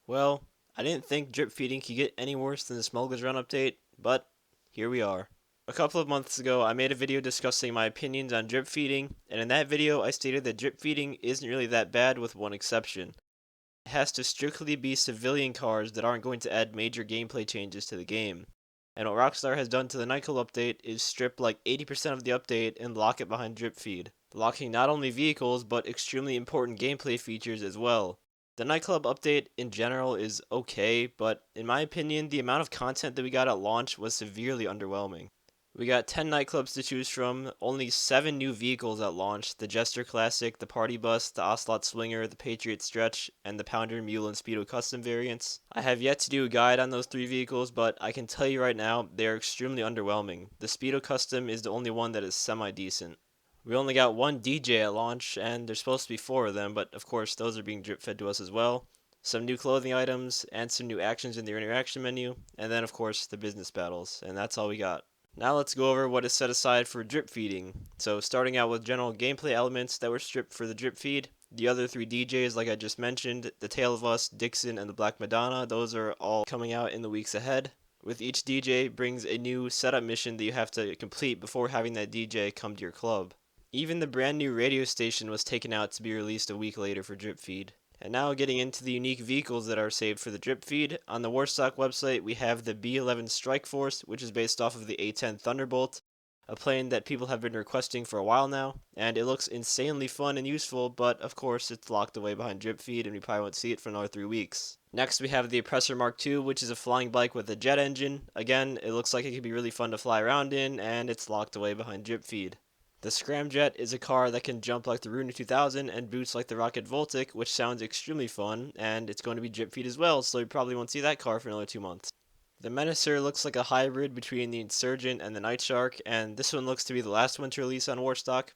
Well, I didn't think drip feeding could get any worse than the Smuggler's Run update, but here we are. A couple of months ago, I made a video discussing my opinions on drip feeding, and in that video, I stated that drip feeding isn't really that bad with one exception. It has to strictly be civilian cars that aren't going to add major gameplay changes to the game. And what Rockstar has done to the Nightclub update is strip like 80% of the update and lock it behind drip feed, locking not only vehicles but extremely important gameplay features as well. The Nightclub update in general is okay, but in my opinion, the amount of content that we got at launch was severely underwhelming. We got 10 nightclubs to choose from, only 7 new vehicles at launch: the Jester Classic, the Party Bus, the Ocelot Swinger, the Patriot Stretch, and the Pounder, Mule, and Speedo Custom variants. I have yet to do a guide on those 3 vehicles, but I can tell you right now, they are extremely underwhelming. The Speedo Custom is the only one that is semi-decent. We only got 1 DJ at launch, and there's supposed to be 4 of them, but of course those are being drip fed to us as well. Some new clothing items, and some new actions in the interaction menu, and then of course the business battles, and that's all we got. Now let's go over what is set aside for drip feeding. So starting out with general gameplay elements that were stripped for the drip feed. The other 3 DJs, like I just mentioned, the Tale of Us, Dixon, and the Black Madonna, those are all coming out in the weeks ahead. With each DJ brings a new setup mission that you have to complete before having that DJ come to your club. Even the brand new radio station was taken out to be released a week later for drip feed. And now getting into the unique vehicles that are saved for the drip feed. On the Warstock website, we have the B11 Strikeforce, which is based off of the A10 Thunderbolt, a plane that people have been requesting for a while now, and it looks insanely fun and useful, but of course it's locked away behind drip feed and we probably won't see it for another 3 weeks. Next we have the Oppressor Mark II, which is a flying bike with a jet engine. Again, it looks like it could be really fun to fly around in, and it's locked away behind drip feed. The Scramjet is a car that can jump like the Runa 2000 and boost like the Rocket Voltic, which sounds extremely fun, and it's going to be drip feed as well, so you probably won't see that car for another 2 months. The Menacer looks like a hybrid between the Insurgent and the Night Shark, and this one looks to be the last one to release on Warstock.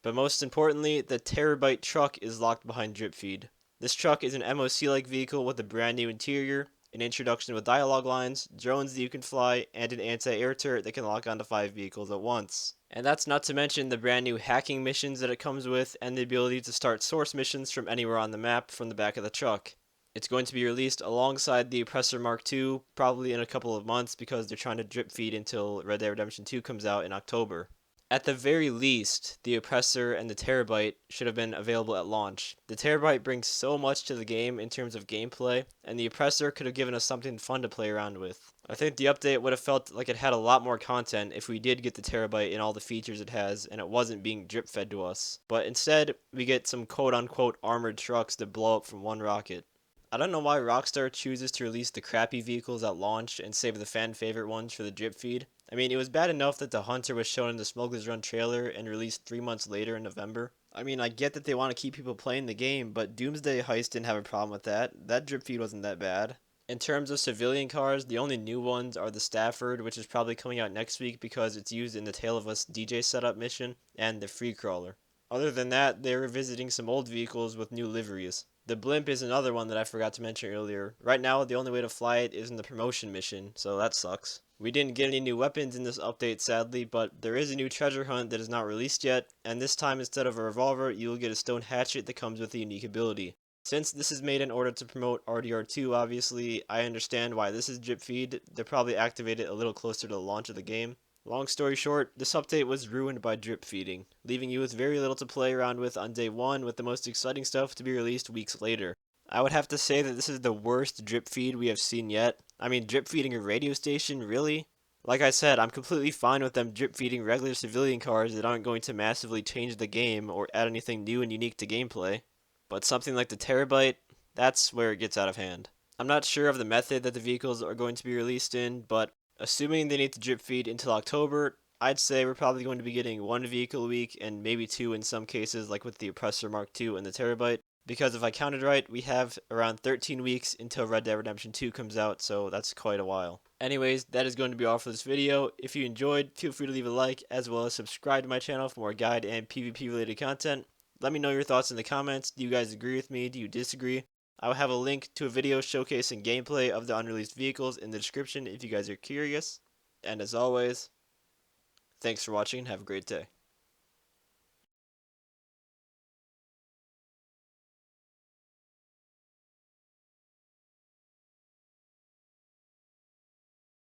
But most importantly, the Terabyte Truck is locked behind drip feed. This truck is an MOC-like vehicle with a brand new interior, an introduction with dialogue lines, drones that you can fly, and an anti-air turret that can lock onto 5 vehicles at once. And that's not to mention the brand new hacking missions that it comes with, and the ability to start source missions from anywhere on the map from the back of the truck. It's going to be released alongside the Oppressor Mark II, probably in a couple of months because they're trying to drip feed until Red Dead Redemption 2 comes out in October. At the very least, the Oppressor and the Terabyte should have been available at launch. The Terabyte brings so much to the game in terms of gameplay, and the Oppressor could have given us something fun to play around with. I think the update would have felt like it had a lot more content if we did get the Terabyte and all the features it has, and it wasn't being drip fed to us. But instead, we get some quote unquote armored trucks that blow up from one rocket. I don't know why Rockstar chooses to release the crappy vehicles at launch and save the fan favorite ones for the drip feed. I mean, it was bad enough that the Hunter was shown in the Smuggler's Run trailer and released 3 months later in November. I mean, I get that they want to keep people playing the game, but Doomsday Heist didn't have a problem with that. That drip feed wasn't that bad. In terms of civilian cars, the only new ones are the Stafford, which is probably coming out next week because it's used in the Tale of Us DJ setup mission, and the Free Crawler. Other than that, they're revisiting some old vehicles with new liveries. The blimp is another one that I forgot to mention earlier. Right now, the only way to fly it is in the promotion mission, so that sucks. We didn't get any new weapons in this update, sadly, but there is a new treasure hunt that is not released yet, and this time instead of a revolver, you will get a stone hatchet that comes with a unique ability. Since this is made in order to promote RDR2, obviously, I understand why this is drip feed. They'll probably activate it a little closer to the launch of the game. Long story short, this update was ruined by drip feeding, leaving you with very little to play around with on day 1 with the most exciting stuff to be released weeks later. I would have to say that this is the worst drip feed we have seen yet. I mean, drip feeding a radio station, really? Like I said, I'm completely fine with them drip feeding regular civilian cars that aren't going to massively change the game or add anything new and unique to gameplay. But something like the Terabyte, that's where it gets out of hand. I'm not sure of the method that the vehicles are going to be released in, but assuming they need to drip feed until October, I'd say we're probably going to be getting 1 vehicle a week and maybe 2 in some cases, like with the Oppressor Mark II and the Terabyte. Because if I counted right, we have around 13 weeks until Red Dead Redemption 2 comes out, so that's quite a while. Anyways, that is going to be all for this video. If you enjoyed, feel free to leave a like, as well as subscribe to my channel for more guide and PvP related content. Let me know your thoughts in the comments. Do you guys agree with me? Do you disagree? I will have a link to a video showcasing gameplay of the unreleased vehicles in the description if you guys are curious. And as always, thanks for watching and have a great day.